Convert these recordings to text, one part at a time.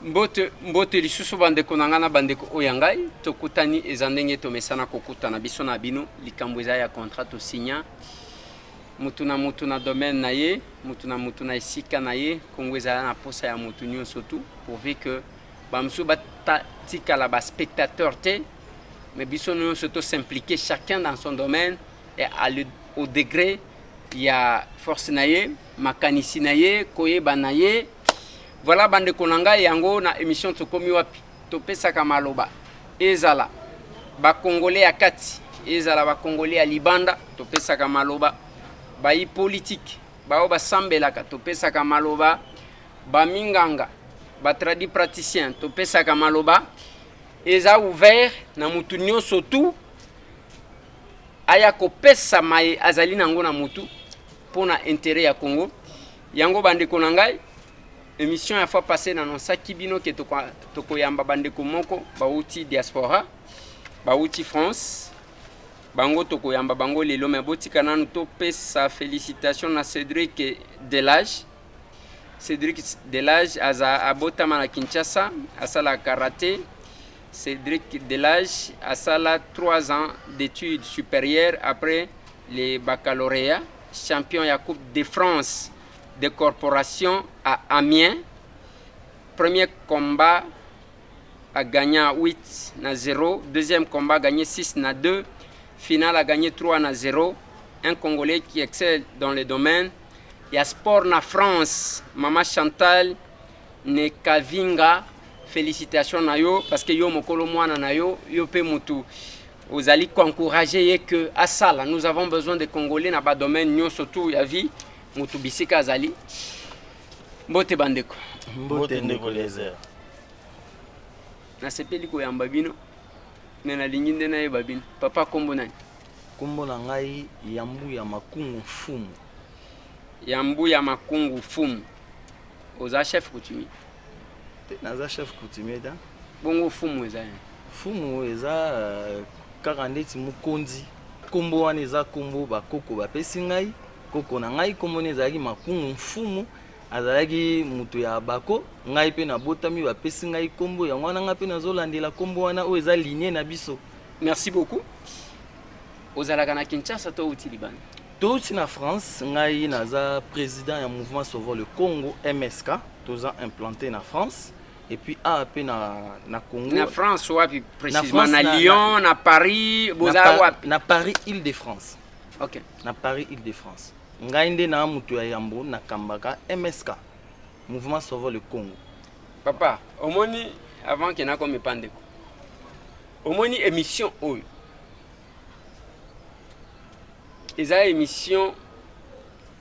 mbote lisusu bandeko na ngana bandeko oyangai tokutani ezandenge tomesana kokutana biso na bino likambo eza ya contrat to signa mutu na domaine na ye mutu na esika na ye kongo ezala na posa ya mutu nyonso tu pourvu que bamusu batikala baspectateur te mais biso nyonso to s'impliquer chacun dans son domaine et au degré ya force na ye makanisi na ye koyeba na ye. Voilà bande konanga yango na émission tokomi wapi topesaka maloba ezala ba congolais ya kati ezala ba congolais ya libanda topesaka maloba ba politique bao basambelaka topesaka maloba ba minganga ba tradi praticien topesaka maloba eza ouvert na mutu nyonso tu aya kopesa mai azali nango na mutu pona intérêt ya Congo yango bande konanga. Émission a fois passée dans nos Kibino qui est tokoyamba bandeko moko bauti diaspora bauti France bango tokoyamba bango lelo me boti kananu to pesa félicitation na Cédric Delage aza abotama na Kinshasa asala karaté. Cédric Delage asala 3 ans d'études supérieures après les baccalauréats, champion ya Coupe de France de corporation à Amiens. Premier combat a gagné 8-0. Deuxième combat a gagné 6-2. Finale a gagné 3-0. Un Congolais qui excelle dans le domaine. Il y a sport na France. Maman Chantal Nekavinga. Félicitations na yo parce que yo mokolo mwana na yo pe mutu. Vous allez encourager que à ça là nous avons besoin de Congolais na ba domaine nyo surtout ya vie. Mutu bisika azali mbote bandeko mbote ndeko lezer na sepeli ko yamba bino na linginde na yeba bino papa kombo nani kombo na ngai yambu ya makungu fumu oza chef coutumier naza chef coutumier da bongo fumu eza kaka ndeti mukonzi kombo wana eza kombo bakoko bapesi ngai koko na ngai kombo ezalaki makungu mfumu azalaki mutu ya bako ngai pe na botami bapesi ngai kombo yango wana ngai pe nazolandela kombo wana oyo eza lignée na biso. Merci beaucoup. Ozalaka na Kinshasa to uti Liban to uti na France ngai naza président ya mouvement Sauvons le Congo MSK toza implanté na France et puis pe na Congo na France wapi précisément na Lyon na Paris boza wapi na Paris Île-de-France. OK na Paris Île-de-France ngai nde na mutu ya yambo na kambaka MSK mouvement Sauvons le Congo. Papa omoni avant que na comme pandeko omoni émission oyo eza émission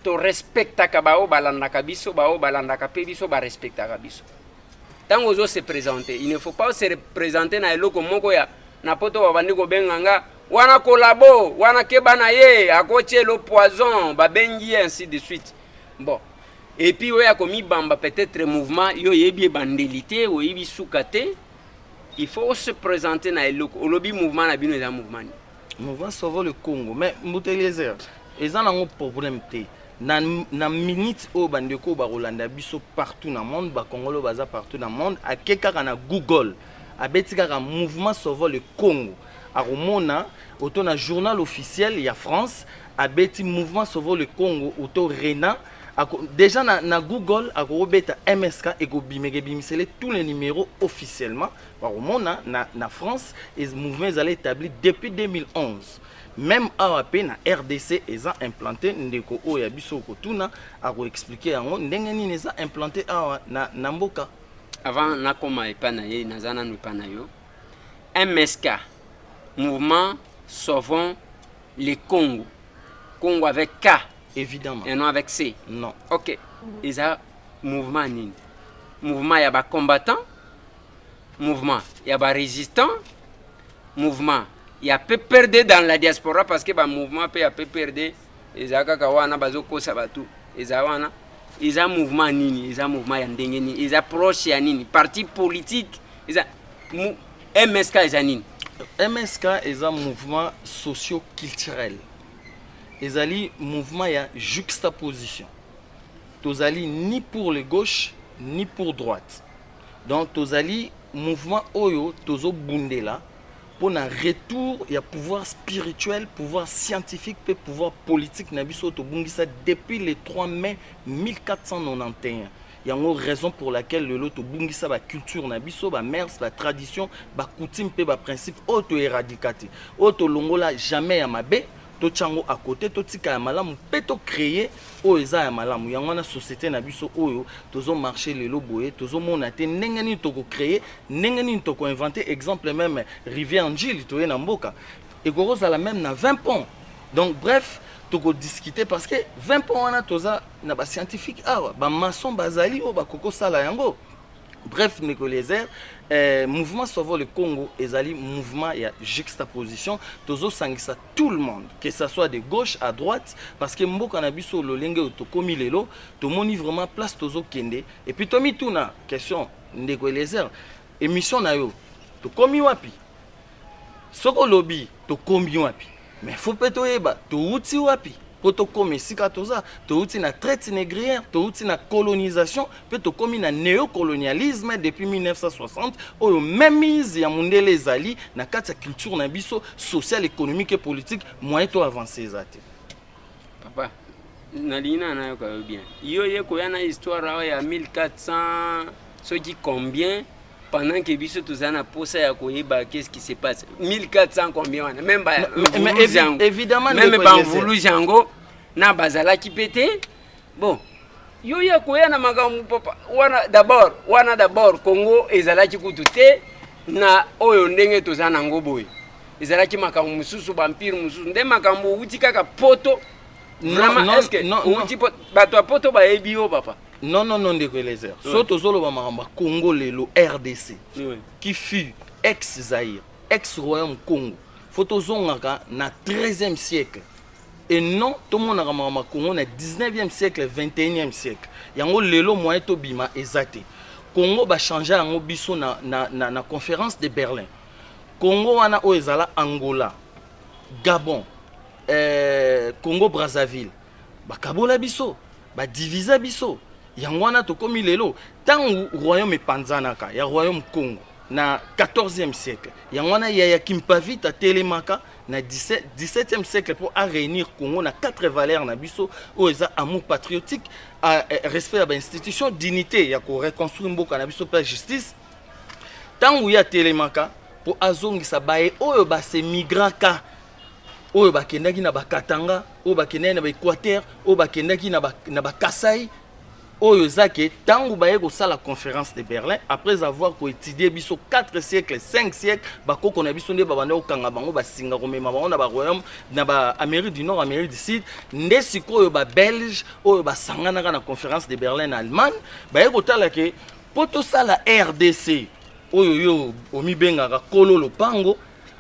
to respectaka bao balandaka biso bao balandaka pe biso ba respectaka biso tango zo se présenter. Il ne faut pas se représenter na eloko moko ya na poto babandi ko benganga wana kolabo wana kebana ye akotie le poison babengi ainsi de suite. Bon et puis oya komi bamba peut-être mouvement yo yebi bandelité o yebi soukate. Il faut se présenter na eloko olobi mouvement na bino eza mouvement Sauvons le Congo mais Mouteliezer eza nango problème te na minute o bandeko ba Rolanda biso partout na monde ba Congolo baza partout na monde akeka na Google abeti kaka mouvement Sauvons le Congo aromona auto na journal officiel ya France abeti mouvement Sauvons le Congo auto Rena déjà na Google akobeta MSK et bimisele tous les numéros officiellement aromona na France et mouvement est établi depuis 2011. Même AAP na RDC eza implanté ndeko o ya biso kotuna ako expliquer yango ndenge nini eza implanté awa na mboka. Avant na koma epana ye nazana no epana yo MSK mouvement Sauvons le Congo. Congo avec K évidemment et non avec C. Non. OK. Eza mouvement nini? Mouvement ya ba combattant, mouvement ya ba résistant, mouvement il y a peu perdu dans la diaspora parce que ba mouvement peut a peu perdu ezaka kawana bazoko sabatu ezawana eza mouvement nini eza mouvement ya ndenge nini eza proche ya nini parti politique eza MSK eza nini MSK eza mouvement socio-culturel ezali mouvement ya juxtaposition tozali ni pour le gauche ni pour droite Donc tozali mouvement oyo tozo bundela pour un retour, il y a pouvoir spirituel, pouvoir scientifique, et pouvoir politique na biso to bungisa depuis le 3 mai 1491. Il y a une raison pour laquelle le lot to bungisa ba culture na biso, ba mœurs, ba tradition, ba coutume pe ba principe auto éradicaté. Auto longola jamais ya mabe. To chango à côté to tika ya malamu pe to créer o eza ya malamu yango na société na biso oyo tozo marcher lelo boye tozo mona te ndenge nini to ko créer ndenge nini to ko inventer exemple même rivière Njili to na mboka et ko la même na 20 ponts. Donc bref to ko discuter parce que 20 ponts wana toza na ba scientifique awa ba maçon bazali o ba koko sala yango. Bref, Nicolézer, mouvement Sauvons le Congo, ezali mouvement et juxtaposition, tozo sangisa tout le monde, que ce soit de gauche à droite, parce que mboka na biso lo lenge to komi lelo, to moni vraiment place tozo kende. Et puis tomi tuna question Nicolézer, émission na yo, to komi wapi? Soko lobby, to komi wapi? Mais faut pas to eba, to uti wapi? Poto comme sika toza to uti na traite négrière to uti na colonisation pe to komi na néocolonialisme depuis 1960 oyo même mise ya mundele ezali na kati ya culture na biso social économique et politique moyen to avancer ezate papa nalina na yo ka bien yo ye ko yana histoire ya 1400 soki combien pendant que biso tozana posa ya koyeba qu'est-ce qui se passe 1400 combien wana même ba évidemment même ba vulu jango na bazala ki pété bon yo ya koyana makambo papa wana d'abord Congo ezalaki kututé na oyo ndenge tozana ngoboy ezalaki makambo mususu bampire mususu nde makambo uti kaka poto vraiment est-ce que uti bato poto ba ebio papa. Non, ndeko Eliezer. Soto zolo ba maramba Congo lelo RDC. Qui fut ex-Zaïre, ex-Royaume Congo. Photo zongaka na 13e siècle. Et non, tout le monde a maramba Congo na 19e siècle, 21e siècle. Yango lelo moyen to bima ezate. Congo ba changer yango biso na conférence de Berlin. Congo wana o ezala Angola, Gabon, Congo Brazzaville. Ba kabola biso, ba divisa biso. Yangwana to komi lelo tangu royaume epanzanaka ya royaume Congo na 14e siècle yangwana ya Kimpavita telemaka na 17e siècle pour réunir Congo na 4 valeurs na biso o eza amour patriotique respect à l'institution dignité ya ko reconstruire mboka na biso pa justice tangu ya telemaka pour azongisa bae oyo ba se migraka oyo bakendaki na bakatanga oyo bakendaki na ba Équateur oyo bakendaki na ba Kasai oyo zake tangu baye ko sala conférence de Berlin après avoir étudié biso 4 siècles 5 siècles bakoko na biso nde babanda okanga bango basinga komema bango na ba royaume na ba Amérique du Nord Amérique du Sud nde sikoyo ba Belge oyo basangana na conférence de Berlin na Allemagne baye ko tala ke poto sala RDC oyo yo omibengaka kololo pango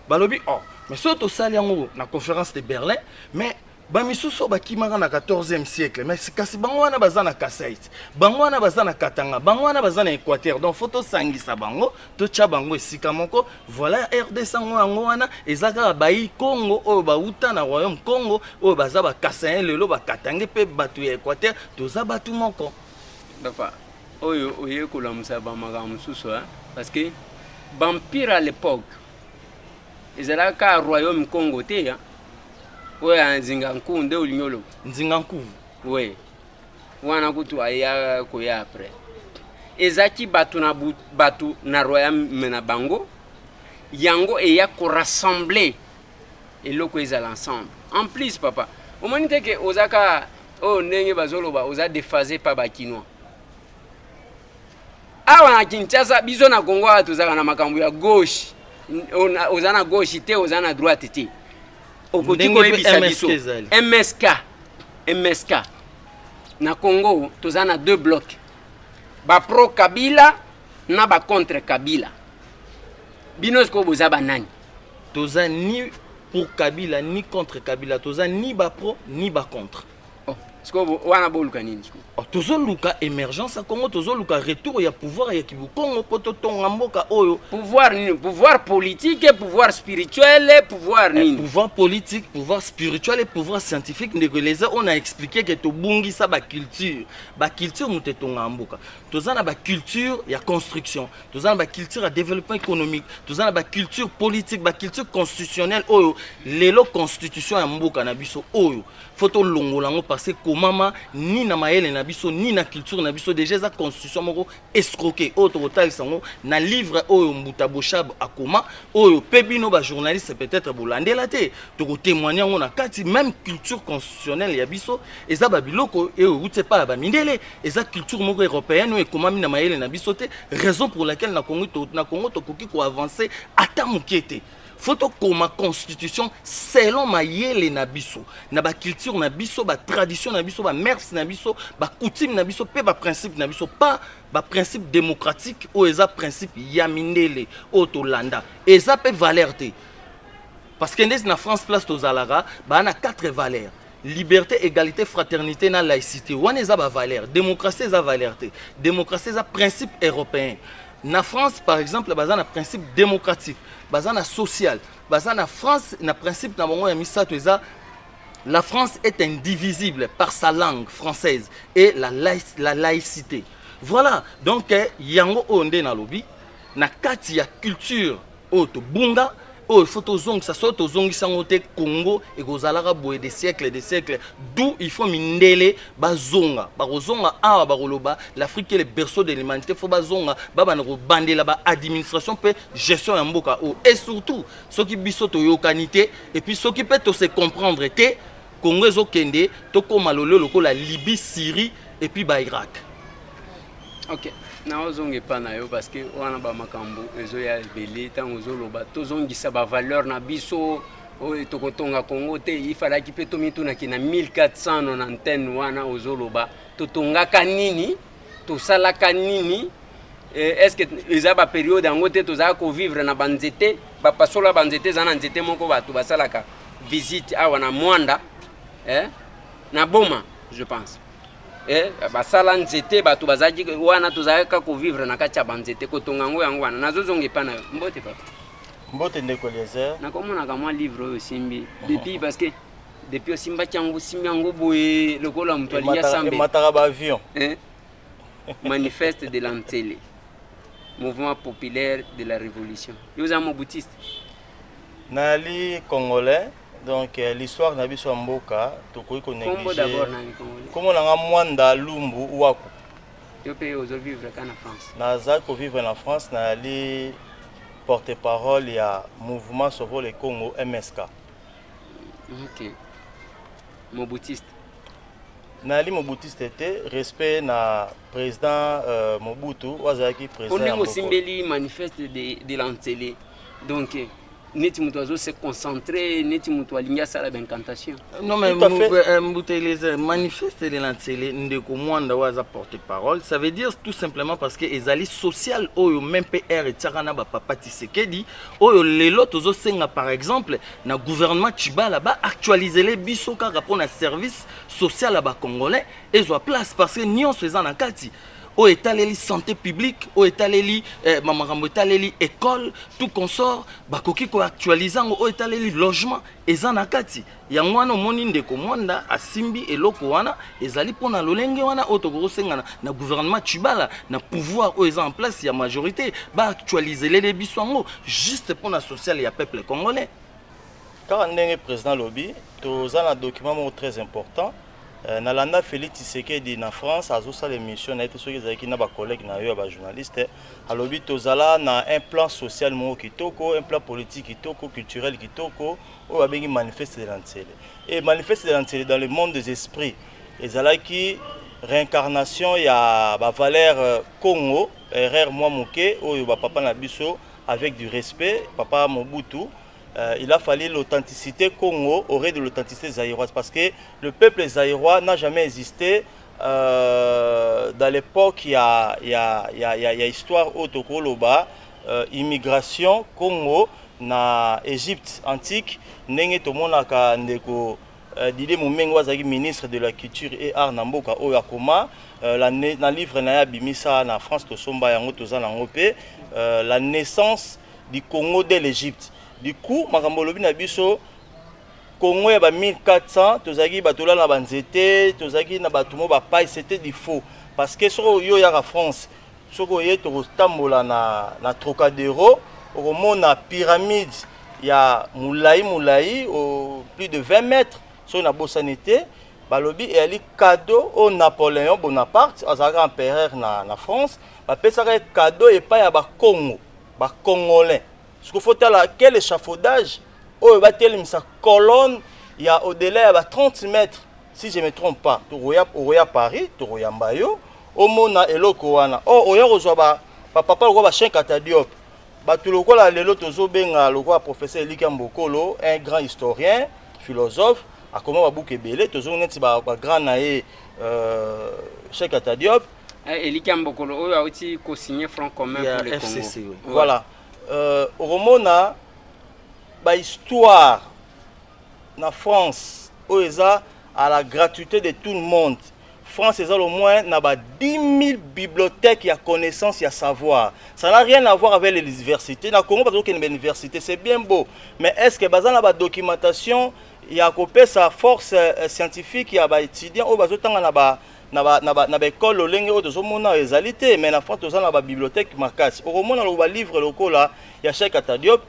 balobi oh mais soto sali yango na conférence de Berlin mais bamisusu bakimaka na 14e siècle mais kasi bango wana baza na Kasai bango wana baza na Katanga bango wana baza na Équateur donc photo sangisa bango to tcha bango esika moko voilà RDC yango wana ezaka bayi Congo oyo bauta na royaume Congo oyo baza ba Kasai lelo ba Katanga pe batu ya Équateur toza batu moko papa oyo oye kulamusa ba makambo mususu parce que vampire à l'époque ezalaka royaume Congo te ya ouais Nzinganku nde ulinyolo Nzinganku ouais wana kutu aya koya après ezaki batu na royaume na bango yango eya ko rassembler eloko ezala ensemble en plus papa omonite ke ozaka o ndenge bazoloba oza déphasé pa bakinois awa na Kinshasa biso na Congo atozaka na makambo ya gauche oza na gauche te oza na droite te okotiko ebisa biso MSK na Congo toza na 2 blocs ba pro Kabila na ba contre Kabila bino sko boza banani toza ni pour Kabila ni contre Kabila toza ni ba pro ni ba contre oh sko wana boluka nini sko tozoluka émergence à Congo, tozoluka retour ya pouvoir ya kibu Congo poto tonga mboka oyo. Pouvoir nini? Pouvoir politique, pouvoir spirituel, pouvoir nini? Pouvoir politique, pouvoir spirituel et pouvoir scientifique. On a expliqué que tobungi sa ba culture mute tonga mboka. Tozana ba culture ya construction, tozana ba culture ya développement économique, tozana ba culture politique, ba culture constitutionnelle oyo lelo constitution ya mboka na biso oyo. Photo longolango parce que komama ni na maele na biso ni na culture na biso déjà za constitution moko escroqué autre total sango na livre oyo mbuta boshab akoma oyo pebino ba journaliste peut-être bolandela te to témoigner on a kati même culture constitutionnelle ya biso eza ba biloko e outé pas ba mindele eza culture moko européenne et komami na maele na biso te raison pour laquelle na Congo to koki ko avancer ata mukete photo comme constitution selon mayele na biso na ba culture na biso ba tradition na biso ba mœurs na biso ba coutume na biso pe ba principe na biso pas ba principe démocratique ou eza principe ya mindele otolanda eza pe valeur te parce que na France place tozalara ba na 4 valeurs: liberté, égalité, fraternité na laïcité. Wana eza ba valeur, démocratie eza valeur te, démocratie eza principe européen. Na France par exemple baza na principe démocratique, baza na social, baza na France na principe na bango ya misato eza la France est indivisible par sa langue française et la laïcité. Voilà, donc yango onde na lobi na kati ya culture auto bunga oh, il faut que ça soit aux Congo et aux Alara boé des siècles, d'où il faut mindele bazonga, bazonga ah baroloba, l'Afrique est le berceau de l'humanité, faut bazonga, babanero bandé là-bas, administration peut gestion en boka oh, et surtout ceux qui bisoto yokanité et puis ceux qui peuvent se comprendre te Congo ezo kende to komalolo loko la Libye, Syrie et puis ba Irak. OK. Na ozonge pa na yo parce que wana ba makambo ezo ya belé tant ozoloba tozongisa ba valeur na biso o tokotonga Congo te il fallait ki peto mituna ki na 1490 wana ozoloba totonga kanini to sala kanini est-ce que eza ba période yango te tozaka ko vivre na banzete ba pasola banzete zana nzete moko bato basalaka visite awa na Mwanda na Boma je pense. Basala nzete bato bazaki wana tozaka ko vivre na kati ya banzete kotonga ngo yango wana nazozonge pa na mbote papa mbote ndeko Eliezer na komona ka mwa livre oyo simbi depuis parce que depuis simba changu simyango boye lokola mtu aliya sambe matara ba avion manifeste de l'Antele mouvement populaire de la révolution yoza mo boutiste nali congolais. Donc l'histoire na biso mboka tokoki ko négliger. Comment na Mwanda Lumbu Waku. Tu peux vivre en France. Naza ko vivre en France na li porte-parole ya mouvement Sauver le Congo MSK. OK. Moboutiste. Na li Moboutiste était respect na président Mobutu wazaki président. On est aussi mbeli manifeste de l'Antele. Donc neti mutu azo se concentrer neti mutu alinga sala d'incantation. Non mais Mbouteleze manifeste de l'Antele ndeko Mwanda waza porte-parole, ça veut dire tout simplement parce que ezali social oyo même PR et tsakana ba papa Tshisekedi oyo lelo tozo senga par exemple na gouvernement Tshibala ba actualiser les biso kaka pona service social à ba congolais ezo place parce que nyonso eza na kati au étaleli santé publique, au étaleli mamarambo étaleli école, tout consort, bakoki ko actualisant au étaleli logement, ezana kati. Yangwana moni ndeko Mwanda asimbi eloko wana ezali pona lolenge wana otokoro senga na gouvernement Tshibala na pouvoir o eza en place ya majorité ba actualiser les biswango juste pona social ya peuple congolais. Quand ndenge président lobby, toza na document très important. Nalanda Félix Tshisekedi na France azosa l'émission na été ceux qui na ba collègues na yo ba journaliste alobi tozala na un plan social mo kitoko un plan politique kitoko culturel kitoko o ba bengi manifeste de l'Antele et manifeste de l'Antele dans le monde des esprits ezala ki réincarnation ya ba valeur Congo erreur moi moké o ba papa na biso avec du respect papa Mobutu. Il a fallu l'authenticité Congo aurait de l'authenticité zaïroise parce que le peuple zaïrois n'a jamais existé dans l'époque il y a histoire autokoloba immigration Congo na Égypte antique ndenge tomonaka ndeko Didé Moumengo azaki ministre de la culture et art na mboka oyo akoma na livre na ya bimisa na France tosomba yango toza nango pe la naissance du Congo de l'Égypte. Du coup makambo lobi na biso Congo ya ba 1400 tozaki batola na banzete tozaki na batumo ba paille c'était du faux parce que so yo ya France soko ye to tambola na Trocadéro au mona pyramide ya moulaï au plus de 20 mètres sur na bosanité balobi et ali cadeau au Napoléon Bonaparte azaka empereur na France ba pesaka cadeau et pas ya ba Congo ba congolais ce qu'il faut là quel échafaudage oh ba telemisa colonne il y a au-delà ya ba 30 mètres si je me trompe pas to roya Paris to roya Mbayo au mona eloko wana oh oya kozwa ba papa ko ba Cheikh Anta Diop ba tout lokola lelo tozo benga lokola professeur Elika Mbokolo un grand historien philosophe a comment ba bouke belé tozo neti ba grand naé Cheikh Anta Diop Elika Mbokolo oyo a aussi co-signé front commun pour le FCC, Congo. oui. Voilà au mona ba histoire na France oeza à la gratuité de tout le monde. France est au moins n'a pas 10 000 bibliothèques et connaissances et savoir. Ça n'a rien à voir avec les universités. Dans le Congo, parce qu'il y a une université, c'est bien beau. Mais est-ce que basé sur la documentation, il y a coupé sa force scientifique, il y a des étudiants, ou na école olenge o tozomona ezalité mais na France toza na ba bibliothèque makasi okomona lo ba livre lokola ya Cheikh Anta Diop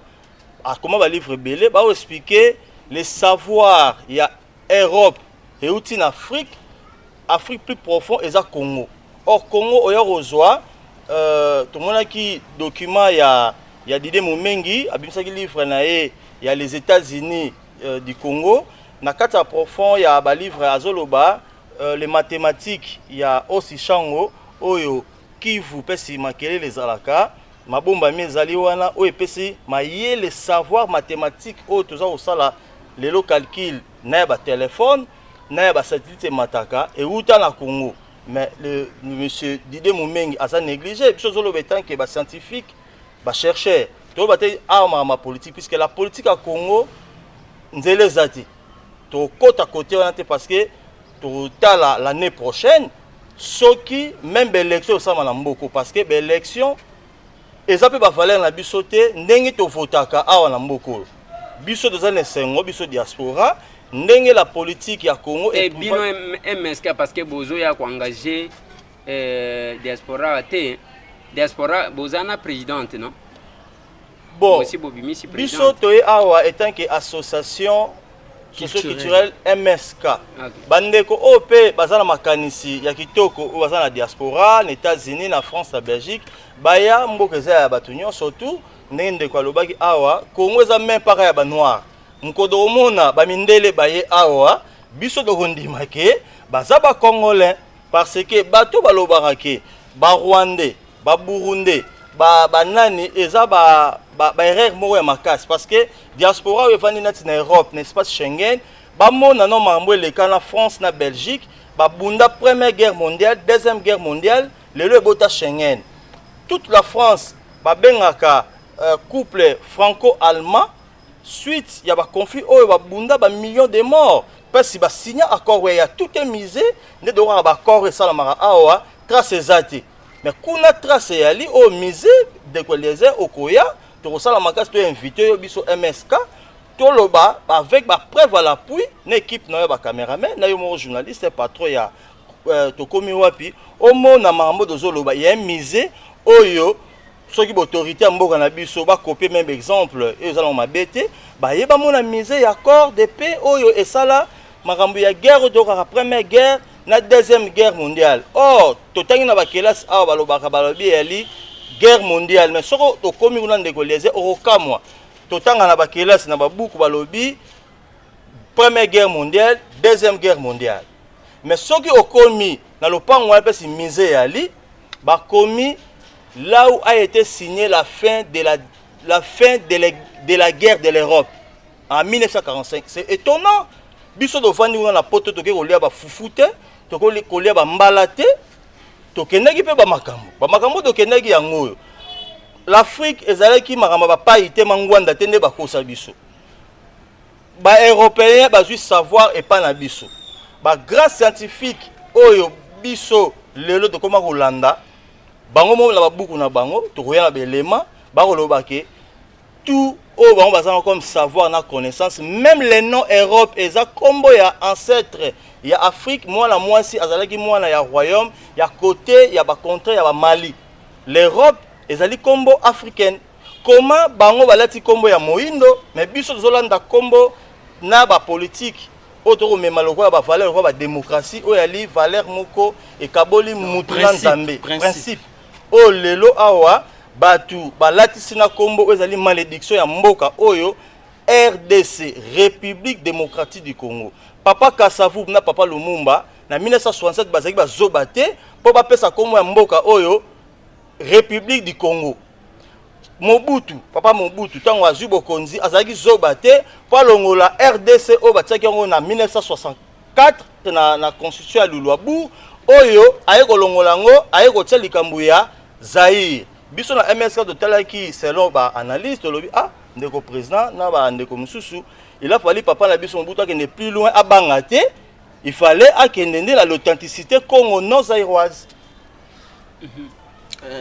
a comment ba livre belé ba expliquer les savoirs il y a Europe et outil en Afrique plus profond et ça Congo. Or Congo oya rozwa tout le monde qui document il y a Didier Mumengi abimisa ki livre na il y a les États-Unis du Congo na kata profond il y a ba livre azoloba les mathématiques il y a aussi Chango oyo Kivu pesi makele les alaka mabomba mezali wana oyo pesi maye les savoirs mathématiques oyo toza osala lelo calcul na ba téléphone na ba satellite mataka et uta na Congo mais le monsieur Didier Mumengi a ça négligé biso zolo betan que ba scientifique ba chercheur to baté arma politique puisque la politique à Congo nzele zati to côté à côté on était parce que tout à l'année prochaine ceux qui même l'élection ça na mboko parce que l'élection et ça peut pas valeur na bisoté ndenge to votaka awa na mboko biso de zane sengo biso diaspora ndenge la politique ya Congo et bino MSK parce que bozo ya ko engager diaspora te diaspora bozana présidente non bon aussi bobimisi président biso toye awa étant que association culturelle MSK bandeko OP bazana makanisi ya kitoko o bazana diaspora na États-Unis na France na Belgique baya mbokeza ya batunyo surtout ndenge ko lobaki awa Congo za même pas ya ba noir mkodo mona ba mindele baye awa biso do hondima ke baza ba congolais parce que bato balobaka ke ba rwandais ba burundais ba nani eza ba erreur moko ya makasi parce que diaspora evandi nati na Europe na espace Schengen ba mona no mambo eleka na France na Belgique ba bunda première guerre mondiale deuxième guerre mondiale lelo ebota Schengen toute la France ba bengaka couple franco-allemand suite ya ba conflit oyo ba bunda ba millions de morts parce que ba signé accord ya tout est misé ne doit ba accord et salamara awa trace ezati mais kuna trace yali o misé de koleze okoya to sala makasi to invité yo biso MSK to loba avec ba preuve à l'appui na équipe na yo ba cameraman na yo mo journaliste patron ya to komi wapi o mona mambo dozo loba ya misé oyo soki autorité ya mboka na biso ba copier même exemple et ezala mabete ba yeba mona misé ya accord de paix oyo esala makambo ya guerre de la première guerre na deuxième guerre mondiale oh totangi na ba kelasi awa balobaka balobi yali guerre mondiale mais soko to komi kuna ndeko leze okamwa totanga na ba kelasi na babuku balobi première guerre mondiale deuxième guerre mondiale mais soki okomi na lopango wana pesi misé yali ba komi là où a été signé la fin de la guerre de l'Europe en 1945 c'est étonnant biso do fandi na poto to ke kolia ba fufute to kolia ba mbalate to kenaki pe ba makambo to kenaki yango l'Afrique ezalaki makambo ba paite mangwanda tende ba kosa biso ba européen ba juste savoir et pas na biso ba grand scientifique oyo biso lelo tokoma kolanda bango mo la babuku na bango tokoya na belema bakoloba ke tout au bango bazanga comme savoir na connaissance même les noms Europe eza kombo ya ancêtre ya Afrique moi la mwasi azalaki mwana ya royaume ya côté ya ba contre ya ba Mali l'Europe ezali kombo africaine comment bango balati kombo ya moindo mais biso tozolanda kombo na ba politique auto mema lokola ba valeur lokola ba démocratie o yali valeur moko e kaboli mutuna nzambe principe o lelo awa batu balati sina kombo ezali malédiction ya mboka oyo RDC République démocratique du Congo papa Kasavu na papa Lumumba na 1967 bazaki bazobate po bapesa kombo ya mboka oyo République du Congo Mobutu papa Mobutu tango azwi bokonzi azaki zobate po longola RDC o batiaki yango na 1964 na constitution ya Lulwabourg oyo aye kolongola ngo aye kotia likambo ya Zaïre biso na MSK totalaki selon ba analyste lobi ndeko président na ba ndeko mususu il a fallu papa na biso Mobutu akende plus loin abangate il fallait akende la l'authenticité Congo non zaïroise.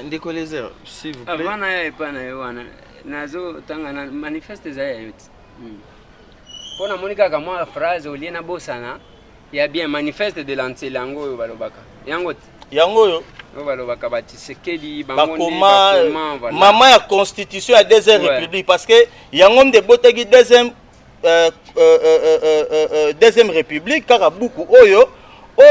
Ndeko Lézère, s'il vous plaît. Avant ya epana yowana nazo tanga na manifeste za yote. Pona monika kama phrase oliena bosana ya bien manifeste de l'antelango yo balobaka. Yango yo balobaka batisekedi bakoma mama ya constitution ya deuxième république parce que yango de botaki deuxième république kaka buku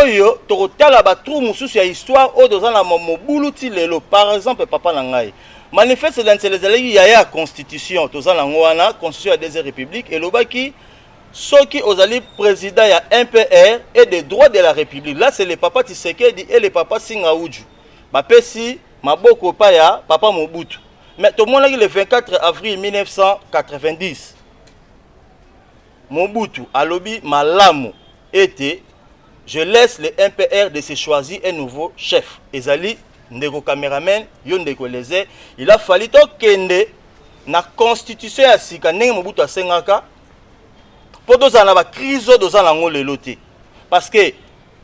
oyo tokotala ba trou mususu ya histoire o dozana mobulu ti lelo par exemple papa na ngai manifeste d'antelezaleki ya constitution tozana ngwana constitution ya deuxième république elobaki Soki Ozali président ya MPR et des droits de la République. Là c'est le papa Tshisekedi et le papa Singaoudjou. Bapesi maboko pa ya papa Mobutu. Mais tout le monde le 24 avril 1990. Mobutu alobi malamu était je laisse le MPR de se choisir un nouveau chef. Ezali ndeko cameraman yo ndeko leze il a fallu to kende na constitution ya sika ndenge Mobutu asengaka pour deux ans, la crise deux ans lango leloté. Parce que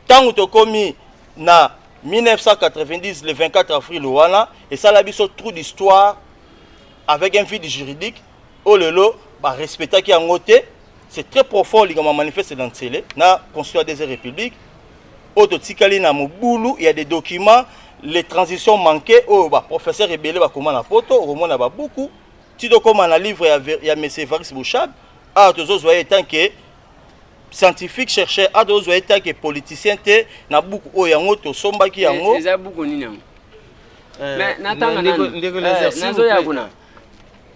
tant que commis na 1990 le 24 avril wana et ça la biso trou d'histoire avec un vide juridique au lelo ba respecter qui en côté c'est très profond li comme manifeste dans télé na constitution des républiques auto tikali na mobulu il y a des documents les transitions manquées au ba professeur rebelle ba comment na poto au moins na ba beaucoup ti do comme na livre ya monsieur Faris Bouchab tous voyez tant que scientifique chercheur tous voyez tant que politicien te na beaucoup o yango to somba ki yango eza beaucoup nini yango mais natanga nazo ya kuna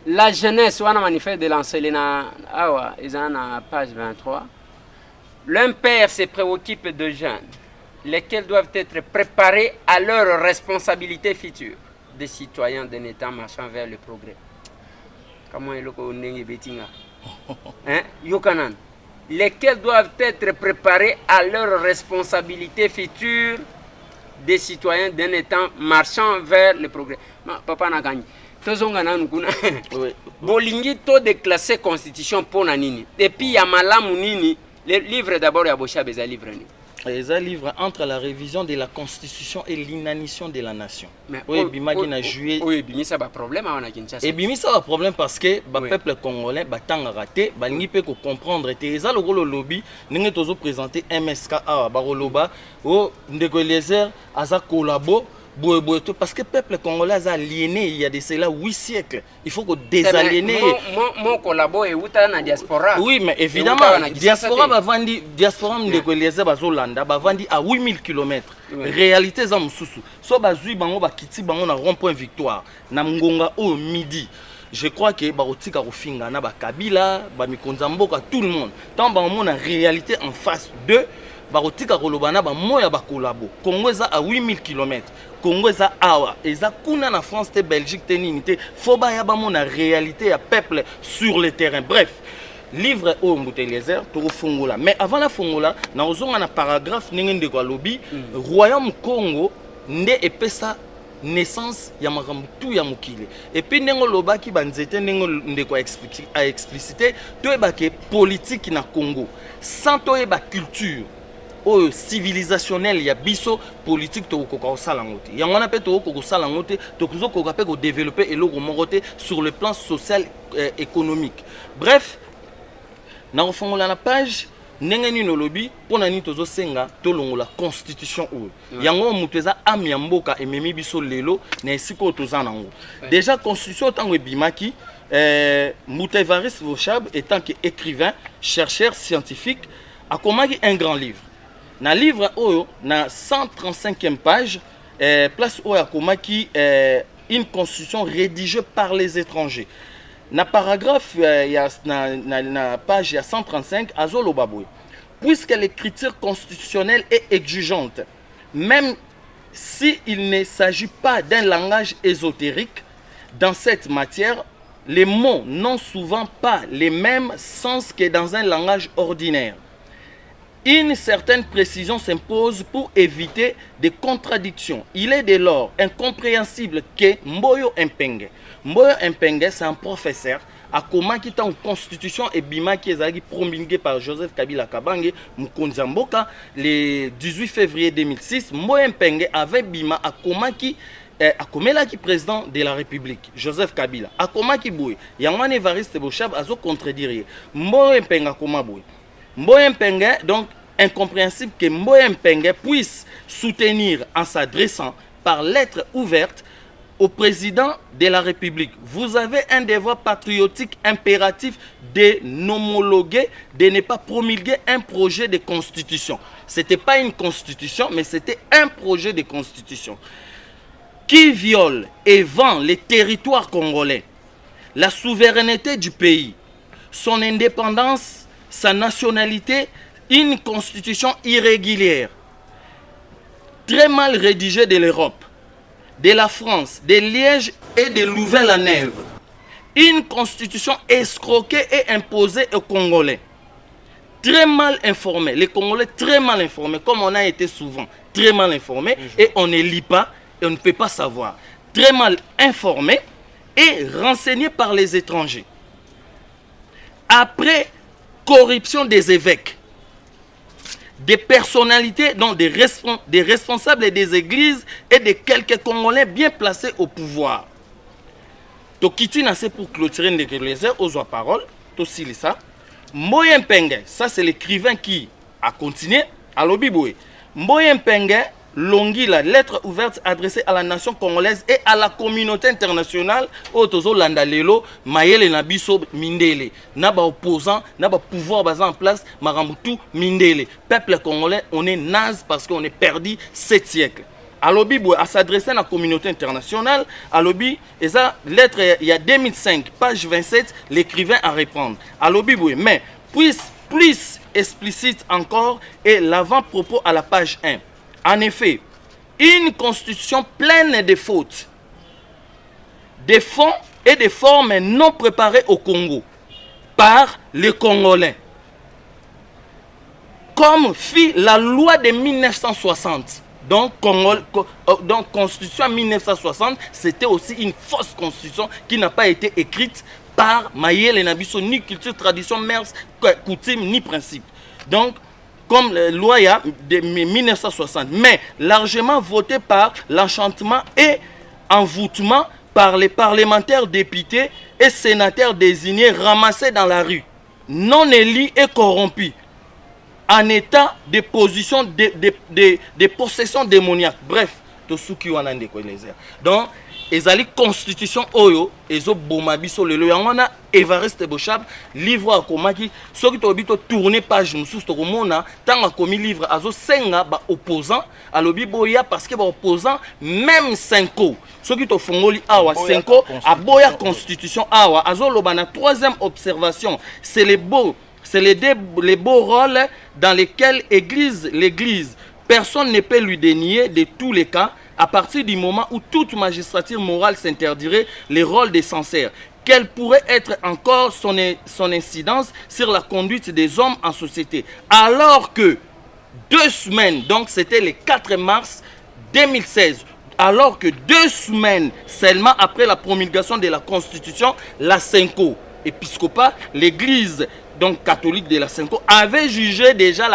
la jeunesse wana manifeste de l'enseignement awa eza na page 23 l'un père se préoccupe de jeunes lesquels doivent être préparés à leurs responsabilités futures des citoyens d'un état marchant vers le progrès comment eloko ndenge betinga hein? Yokanan, lesquels doivent être préparés à leurs responsabilités futures des citoyens d'un état marchant vers le progrès. Papa Nagani, tozonga nanu kuna. Bolingi to déclasser constitution pour nanini. Et puis yamala munini, le livre d'abord ya Bosha beza livre ni. Les livres entre la révision de la constitution et l'inanition de la nation. Mais oui, bimaki na juillet. Oui, bimisa ba problème à Kinshasa. Et bimisa ba problème parce que ba peuple congolais ba tanga raté, ba ngi pe ko comprendre te eza le lobby ninge tozo présenter MSK a ba loba o ndeko Lézère aza collabo parce que le peuple congolais a aliéné il y a de cela 8 siècles. Il faut que désaliéner. Mon collabo est où dans la diaspora. Oui, mais évidemment, diaspora va vendre diaspora de Lézère bazolanda va vendre à 8000 km. Réalité za mususu. So bazui bango ba kiti bango na rond-point Victoire na Ngonga au midi. Je crois que barotika kofinga na ba Kabila, ba Mikonza Mboka tout le monde. Tant ba on a réalité en face de barotika kolobana ba moya ba kolabo. Congo za à 8000 km. Congo eza awa eza kuna na France te Belgique te nini te faut ba ya ba mona réalité ya peuple sur le terrain. Bref, livre o Mbuta Lézère to fungola mais avant la fungola na ozonga na paragraphe ninge ndeko lobby royaume Congo nde epesa naissance ya makambo tout ya mokile et puis ndenge lobaki banzete ndenge ndeko expliciter to ebake politique na Congo sans to eba culture civilisationnel ya biso politique to ko sala ngote ya ngona pe to ko sala ngote to ko pe ko développer eloko moko te sur le plan social économique. Bref, na refongola na page ndenge nini lobby pona ni tozo senga to longola constitution oyo yango mutu eza ami ya mboka ememi biso lelo na esiko toza nango. Déjà constitution tango ebimaki Mouta Évariste Bochab étant que écrivain, chercheur scientifique a commandé un grand livre. Na livre oyo na 135e page place oyo a commandé une constitution rédigée par les étrangers. Na paragraphe na page 135 azolo baboué. Puisque l'écriture constitutionnelle est exigeante, même si il ne s'agit pas d'un langage ésotérique, dans cette matière, les mots n'ont souvent pas les mêmes sens que dans un langage ordinaire. Une certaine précision s'impose pour éviter des contradictions. Il est dès lors incompréhensible que Mboyo Mpenge, c'est un professeur, a comment qui est en constitution et bima qui est promulgué par Joseph Kabila Kabange Mukonzi Mboka le 18 février 2006. Mboyo Mpenge avait bima a comment qui akomela ki président de la République Joseph Kabila akoma ki boye Yangwane Évariste Bochab azo contredire Mboyo Mpenge akoma boye Mboyo Mpenge. Donc incompréhensible que Mboyo Mpenge puisse soutenir en s'adressant par lettre ouverte au président de la République: vous avez un devoir patriotique impératif de n'homologuer, de ne pas promulguer un projet de constitution. C'était pas une constitution, mais c'était un projet de constitution qui viole et vend les territoires congolais, la souveraineté du pays, son indépendance, sa nationalité, une constitution irrégulière, très mal rédigée de l'Europe, de la France, de Liège et de Louvain-la-Neuve. Une constitution escroquée et imposée aux Congolais. Très mal informés, les Congolais très mal informés, comme on a été souvent très mal informés, et on ne lit pas, et on ne peut pas savoir. Très mal informés et renseignés par les étrangers. Après corruption des évêques, des personnalités, donc des responsables des églises et de quelques Congolais bien placés au pouvoir. Tokiti n'a c'est pour clôturer les heures aux paroles, Tosili ça. Mboyo Mpenge, ça c'est l'écrivain qui a continué à l'Obiboué. Mboyo Mpenge longi la lettre ouverte adressée à la nation congolaise et à la communauté internationale otozo landa lelo mayele na biso mindele na ba opposant na ba pouvoir basé en place marambutu mindele. Peuple congolais, on est naze parce qu'on est perdu 7 siècles. Alobi à s'adresser à la communauté internationale, Alobi et ça lettre il y a 2005 page 27 l'écrivain à répondre. Alobi mais plus explicite encore et l'avant-propos à la page 1. En effet, une constitution pleine de fautes, de fonds et de formes non préparées au Congo par les Congolais, comme fit la loi de 1960. Donc, constitution 1960, c'était aussi une fausse constitution qui n'a pas été écrite par Mayele Nabiso, ni culture, tradition, mœurs, coutume, ni principe. Donc, comme la loi de 1960, mais largement votée par l'enchantement et envoûtement par les parlementaires députés et sénateurs désignés ramassés dans la rue, non élus et corrompus, en état de position de possession démoniaque. Bref, tout ce qui en a donc, ezali constitution oyo ezo bomabiso lelo yangona Évariste Bochab livre akomaki soki to bito tourner page mususu to komona tanga komi livre azo senga ba opposant alobi boya parce que ba opposant même 5 soki to fongoli awa 5 aboya constitution awa azo loba na troisième observation c'est les beaux rôles dans lesquels l'église personne ne peut lui dénier de tous les cas à partir du moment où toute magistrature morale s'interdirait les rôles des censeurs. Quelle pourrait être encore son incidence sur la conduite des hommes en société? Alors que 2 semaines, donc c'était le 4 mars 2016, alors que 2 semaines seulement après la promulgation de la Constitution, la Senko épiscopat, l'église donc catholique de la Senko avait jugé déjà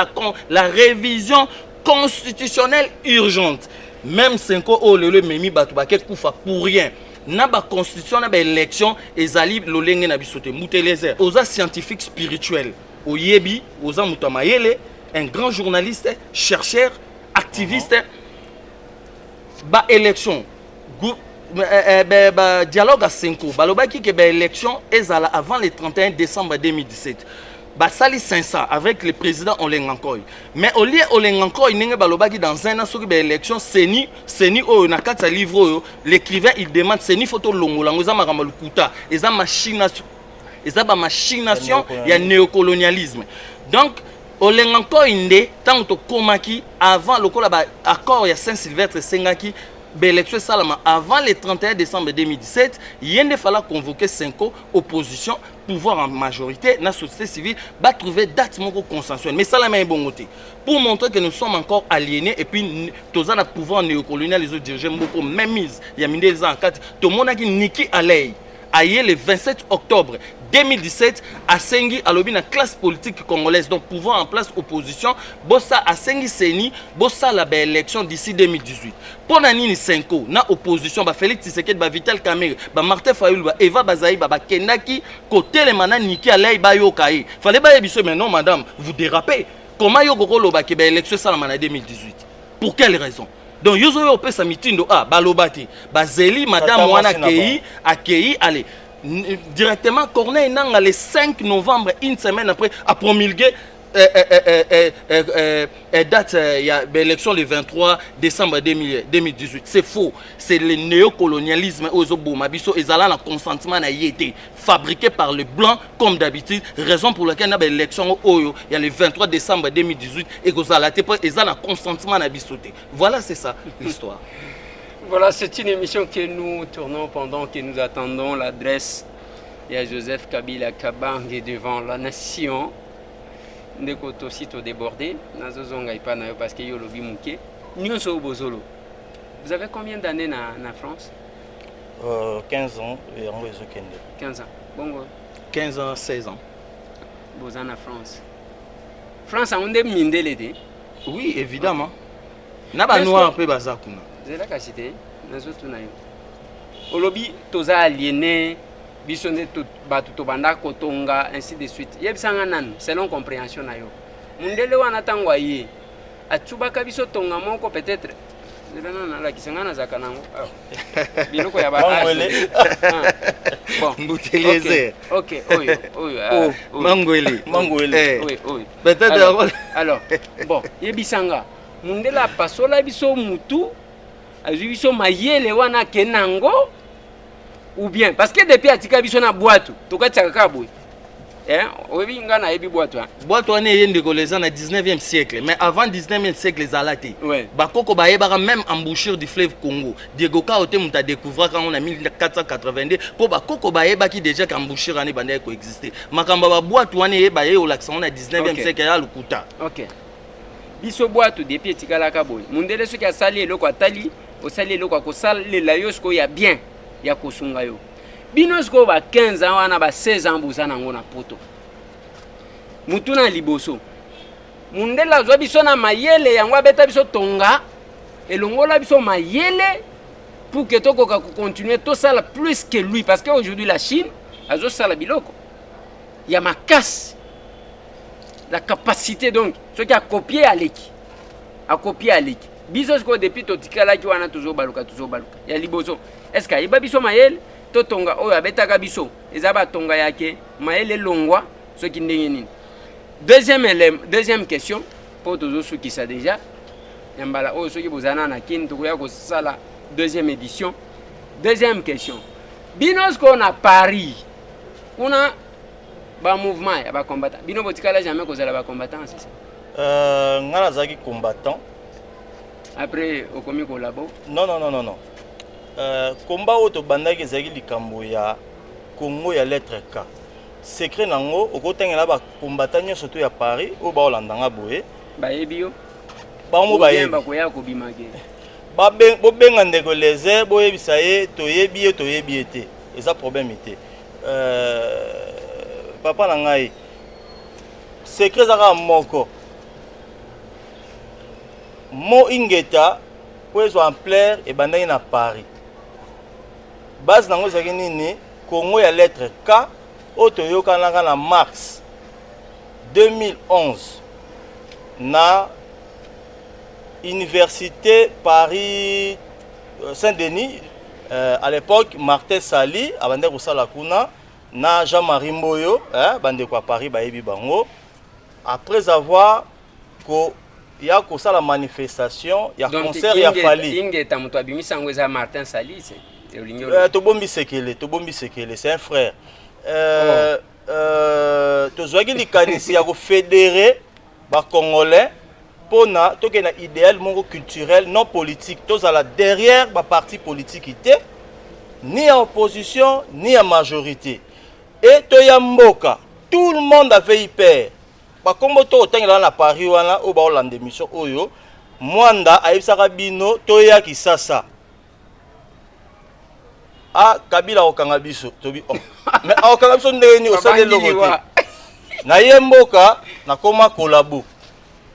la révision constitutionnelle urgente. Même Senko o lelo memi batu ba koufa pour rien. Na ba constitution na ba élection ezali lolenge na bisote muteleze. Oza scientifique spirituel. Oyebi, oza mutamayele, un grand journaliste, chercheur, activiste. Ba élection dialogue à Senko balobaki que ba élection ezala avant le 31 décembre 2017. Basali 500 avec le président Olengankoy. Mais au lieu Olengankoy n'enge balobaki dans un an sur ba élection seni o na kata livre l'écrivain il demande seni photo longolango za makamba lukuta eza machination il y a néocolonialisme. Donc Olengankoy nde tant to komaki avant le accord ya Saint-Sylvestre Sengaki l'élection salama avant le 31 décembre 2017, il ne fallait convoquer 5 opposition, pouvoir en majorité, la société civile va trouver date consensuelle. Mais ça la main bon côté. Pour montrer que nous sommes encore aliénés et puis tous les pouvoirs néocolonial les autres dirigeants beaucoup même mise. Il y a mis des ans en 4. Tout le monde a dit Niki Alei. Aïe le 27 octobre 2017 à Sengi à la classe politique congolaise donc pouvoir en place opposition bossa à Sengi Seni bossa la belle élection d'ici 2018 pour nani 5 na opposition ba Félix Tshisekedi ba Vital Kamerhe ba Martin Fayulu ba Eva Bazaï ba Kendaki côté les mana Niki Alei ba yokai fallait ba yebiso mais non madame vous dérapez comment yo kokolo ba ke ba élection ça en 2018 pour quelle raison? Donc yozo yo pe sa mitindo balobati bazeli madame wana akei allez directement Corneille Nanga le 5 novembre une semaine après a promulgué date il y a l'élection le 23 décembre 2018. C'est faux, c'est le néocolonialisme Ozobomabiso ezala na consentement na yété fabriqué par le blanc comme d'habitude, raison pour laquelle na l'élection oyo il y a le 23 décembre 2018 et kozala te pas ezala consentement na bisoté. Voilà, c'est ça l'histoire. Voilà, c'est une émission que nous tournons pendant que nous attendons l'adresse. Il y a Joseph Kabila Kabange devant la nation. Ndeko tosito débordé. Nazozonga ipana yo parce que yo lobi muke. Nyonso bozolo. Vous avez combien d'années na France? 15 ans et en réseau Kende. 15 ans. Bongo. 15 ans, 16 ans. Bozan na France. France a onde mindele de? Oui, évidemment. Na ba noir un peu bazakuna. Zela kasite nazotu na yo. Olobi toza aliéné biso nde batu to banda kotonga ainsi de suite. Yebisanga nan selon compréhension na yo. Mundele wana tangwa ye. Atubaka biso tonga moko peut-être. Zela nana la kisanga na zakanango. Biloko ya ba. Bon, Mbuteleze. OK, oyo. Mangwele. Oui. Peut-être alors bon, yebisanga mundela pasola biso mutu azwi biso mayele wana kenango ou bien parce que depuis atika biso na boîte tokataka kaboy oyebi nga na yebi boîte boîte wana yende koleza na 19e siècle mais avant 19e siècle ezalati ouais. Bakoko bayebaka même embouchure du fleuve Congo Diego Kaote muta découvrir quand on a 1482 po bakoko bayebaki déjà qu'embouchure ane banda ko exister makamba ba boîte wana yeba ye olaxon na 19e siècle ya lukuta. OK. Biso boîte depuis etikala kaboy mundele soki asali eloko atali osali eloko kosalela yo siko ya bien ya kosunga yo bino siko ba 15 ans wana ba 16 ans bozana ngo na poto mutuna liboso mundela zwa biso na mayele yango abeta biso tonga elongola biso mayele pour que tokoka continuer to sala plus que lui parce que aujourd'hui la Chine azo sala biloko ya makasi la capacité donc ce qui a copié à l'équipe biso ko depuis totikala ki wana toujours baluka ya liboso est-ce que iba biso mayele to tonga oyo abetaka biso ezaba tonga yake mayele longwa ce qui ndenge nini. Deuxième question pour toujours ceux qui ça déjà yambala oyo ceux qui bozana na kin to ya ko sala deuxième édition. Deuxième question binos ko na Paris kuna ba mouvement ya ba combattant bino botikala jamais ko zala ba combattant c'est ça ngana zaki combattant après au komi kolabo non combat auto bandaki zaki likambo ya Congo ya lettre K secret nango okotengela ba combattant surtout ya Paris o ba olandanga boye ba yebio ba mo ba yeba ko ya ko bimage ba benga ndeko leze boye bisaye to yebi te eza problème ité papa na ngai secret zaka moko Mo Ingeta po exemplaire et bandaki na Paris base nango ezalaki nini Congo ya lettre K otoyokanaka na mars 2011 na Université Paris Saint-Denis à l'époque Martin Sali abandaki kosala kuna na Jean-Marie Mboyo bandeko à Paris bayebi bango après avoir ya kosala manifestation ya concert ya Fali Ingeta moto abimisa ngo eza Martin Sali Tobombi Sekele c'est un frère tozwaki likanisi ya kofédérer ba congolais pona tokena idéal moko culturel non politique tozala derrière ba parti politique ni en opposition ni en majorité et toya mboka tout le monde avait hyper ba kombo to otangela na Paris wana o ba olande mission oyo mwanda ayebisaka bino toya kisasa Kabila okanga biso tobi mais okanga biso ndeni osale lokote na yemboka na koma kolabo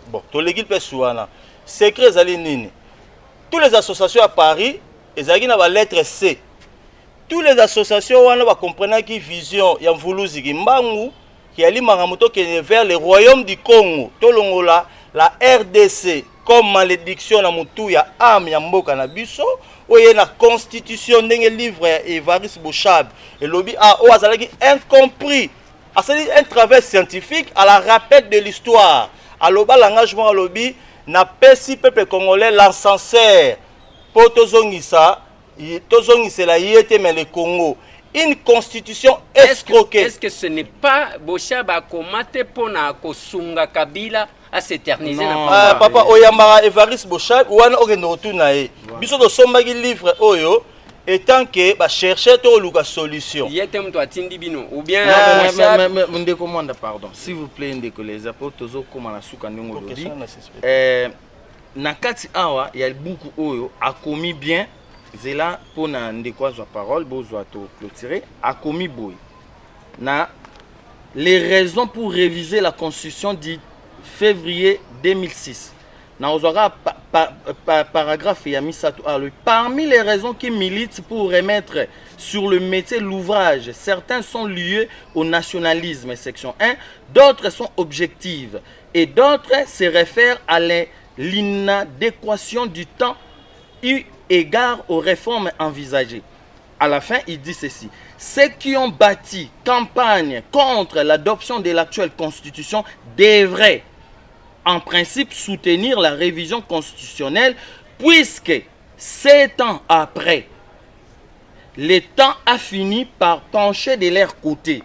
bon to l'équipe pesuana secret zali nini tous les associations à Paris ezaki na ba lettre C tous les associations wana ba comprendre qui vision ya mvuluzi kimbangu qui ali mangamoto ke vers le royaume du Congo tolongola la RDC comme malédiction na mutu ya âme ya mboka na biso oye na constitution ndenge livre ya Evariste Bochab et lobby o azalaki incompris c'est un travail scientifique à la rappel de l'histoire à l'oba l'engagement à lobby na pesi peuple congolais l'encenseur pour tozongisa la yete mais le Congo une constitution escroquée. Est-ce que ce n'est pas Bochab a commaté pour na kosunga Kabila à s'éterniser na papa oyamba Evariste Bochab wana okendo retourna e biso do sombaki livre oyo étant que ba chercher to luka solution yete mto atindi bino ou bien mais commande pardon s'il vous plaît ndeko les apôtres tozo koma na suka ndingo lodi na kati awa ya buku oyo a commis bien zela pona ndeko azwa parole bozwa to clôturer a commis boy na les raisons pour réviser la constitution du février 2006 na ozwaka paragraphe ya misato alors parmi les raisons qui militent pour remettre sur le métier l'ouvrage certains sont liés au nationalisme section 1 d'autres sont objectives et d'autres se réfèrent à l'inadéquation du temps eu égard aux réformes envisagées. À la fin, il dit ceci. Ceux qui ont bâti campagne contre l'adoption de l'actuelle constitution devraient en principe soutenir la révision constitutionnelle puisque 7 ans après, le temps a fini par pencher de leur côté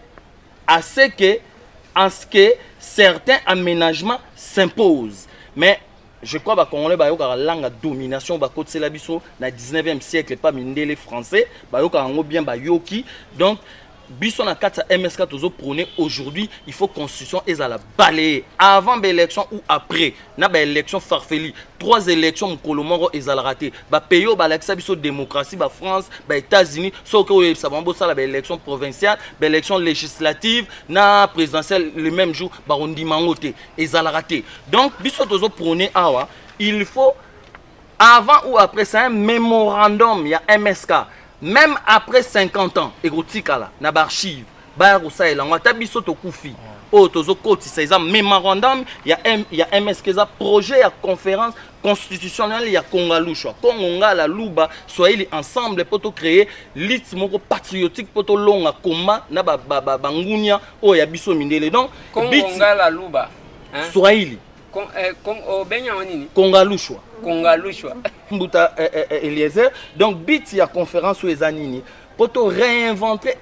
en ce que certains aménagements s'imposent. Mais je crois que Congolais bayoka langue domination ba côté la biso na 19e siècle pas mindele français bayoka ngo bien bayoki donc biso na kata MSK tozo prôner aujourd'hui il faut constitution ezala balayer avant l'élection ou après na ba élection farfeli 3 élections mkolomoro ezala raté ba pays ba lakisa biso démocratie ba France ba États-Unis soko ça va bossa la élection provinciale ba élection législative na présidentielle le même jour ba ondi mangote ezala raté donc biso tozo prôner awa il faut avant ou après c'est un mémorandum il y a MSK même après 50 ans égotikala na archive ba rosaela ngata biso to kufi o tozo koti ça mémorandum il y a MSK za projet ya conférence constitutionnelle ya Kongalushwa Kongonga la luba soyez ensemble pour to créer lit moko patriotique pour to longa combat na bangunya o ya biso mindele donc Kongonga la luba Swahili Kongalushwa Mbuta Eliezer donc bit ya conférence ou ezanini pour te réinventer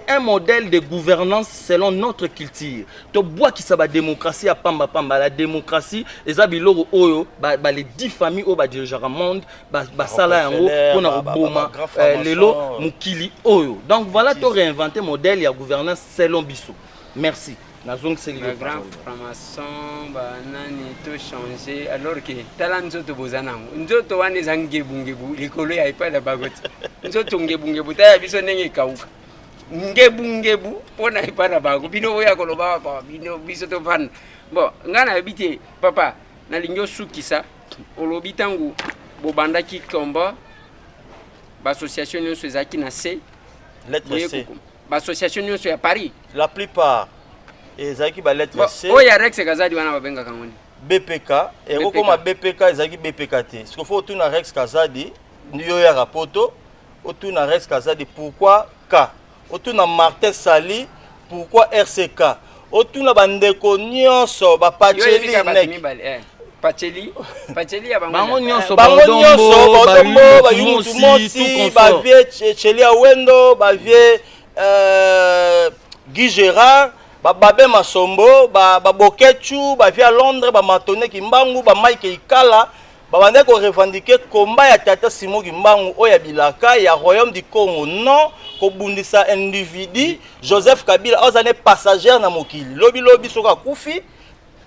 un modèle de gouvernance selon notre culture to bois qui ça ba démocratie à pamba la démocratie eza biloko oyo ba les 10 familles au ba dirigeant monde ba sala yango pona oboma lelo mukili oyo donc voilà to réinventer modèle ya gouvernance selon biso merci. Le grand franc-maçon banani to changer alors que tala nzoto bozana nzoto wana zange bungebu likolo ya ipa la bagoti nzoto ngebungebu ta biso ndenge kauka ngebu pona ipana ba bino oya koloba ba bino biso to van bon ngana habité papa na lingyo sukisa olobi tangu bobandaki komba ba association nyonso ezaki na C lettre C ba association nyonso ya Paris la plupart ezaki ba lettre C oya Rex Kazadi wana babenga kangoni BPK et comme BPK ezaki BPK te ce qu'il faut tout na Rex Kazadi ndio ya rapoto autour na Rex Kazadi pourquoi K autour na Martin Sali pourquoi RCK autour na bandeko nyonso ba Pacheli nek Pacheli ya bango nyonso Badombo ba Yumutu Mosi ba vie Cheli Awendo ba vie Guy Gérard ba Babe Masombo ba Bokechu ba vie à Londres ba Matone Kimbangu ba Mike Ikala babande ko revendiquer combat ya Tata Simon Kimbangu oya bilaka ya royaume du Congo non ko bundisa individu Joseph Kabila ozane passager na mokili lobi soka kufi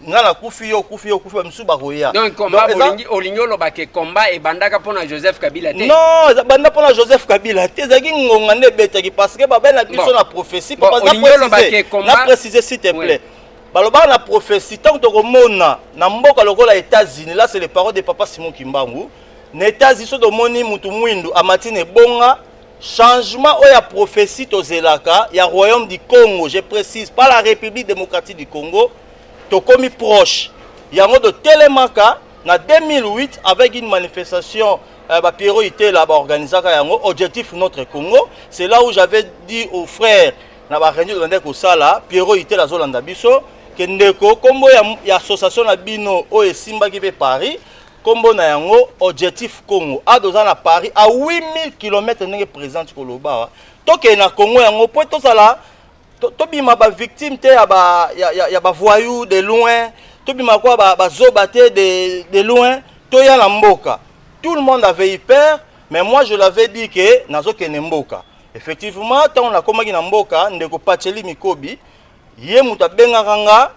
ngana kufi yo bamsu baroya donc combat olingo lo bake combat e bandaka pona Joseph Kabila te non banda pona Joseph Kabila te zaki ngonga ne betaki parce que babena biso na prophétie papa na préciser s'il te plaît baloba na prophétie tant que mona na mboka lokola États-Unis là c'est les paroles de papa Simon Kimbangu na États-Unis so do moni mutu mwindu amatine bonga changement oya prophétie tozelaka ya royaume du Congo je précise pas la République démocratique du Congo tokomi proche yango de Telemaka na 2008 avec une manifestation Pierrot était là organisaka yango objectif notre Congo c'est là où j'avais dit aux frères na ba réunion de ndeko sala Pierrot était la zolanda biso ke ndeko kombo ya association na bino o esimba ki be Paris kombo na yango objectif Congo a doza na Paris à 8000 km ndenge présent koloba toke na Congo yango po to sala to bima ba victime te ya ba voyou de loin to bima kwa ba zobate de loin to ya na mboka tout le monde avait eu peur mais moi je l'avais dit que nazo kene mboka effectivement tant on a komaki na mboka ndeko Pacheli Mikobi ye muta bengaka nga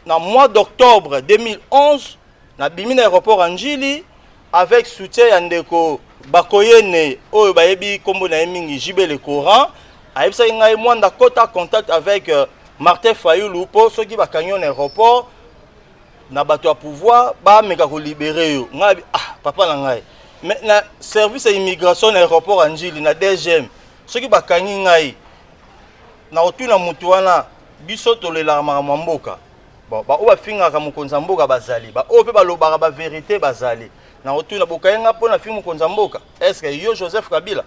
na mois d'octobre 2011 na bimi na aéroport Anjili avec soutien ya ndeko Bakoyene oyo bayebi kombo na mingi Jibe le Coran aïbsa ngai mwanda kota contact avec Martin Fayulu po soki bakanyo na aéroport na bato ya pouvoir ba meka ko libérer yo ngai papa na ngai mais na service ya immigration na aéroport Anjili na DGM soki bakanyi ngai na otuna mutu wana biso tolela mboka bon ba oba finga ka mukonza mboka bazali ba ope ba lobaka ba vérité bazali na otuna bokayenga pona finga mukonza mboka est-ce que yo Joseph Kabila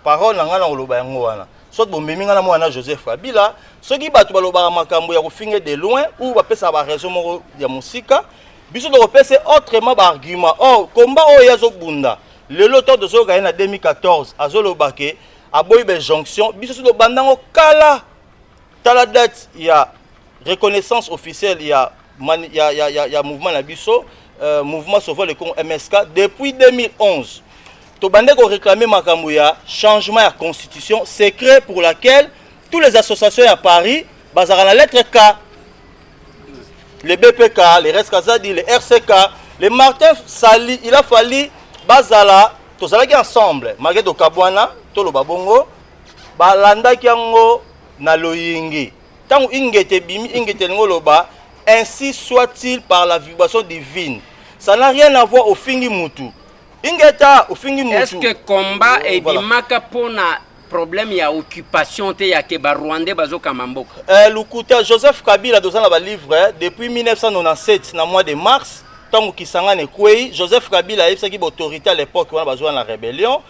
parole na ngana oloba yango wana so bomemi ngana mwana Joseph Kabila soki bato balobaka makambo ya kofinga de loin ou ba pesa ba raison moko ya musika biso do pesa autrement ba argument oh combat o yazo bunda lelo to dozo ka na 2014 azolobake aboyi be jonction biso do bandango kala tala date ya reconnaissance officielle ya mouvement na biso mouvement Sauvons le Congo MSK depuis 2011 to bande ko réclamer makambo ya changement ya constitution secret pour laquelle toutes les associations à Paris bazara la lettre K les BPK les Rex Kazadi les RCK les Martin Sali il a fallu bazala to zalaki ensemble malgré to kabwana to lo babongo balanda kiango na loyingi tant ingete bimi ingete ngoloba ainsi soit-il par la vibration divine ça n'a rien à voir au fingi mutu ingeta au fingi mutu est-ce que combat et bimaka pona problème ya occupation te ya ke ba Rwandais bazoka mamboka lukuta Joseph Kabila dozana ba livre depuis 1997 na mois de mars tant kisangane kwei Joseph Kabila yebsaki ba autorité à l'époque wana bazwa na rébellion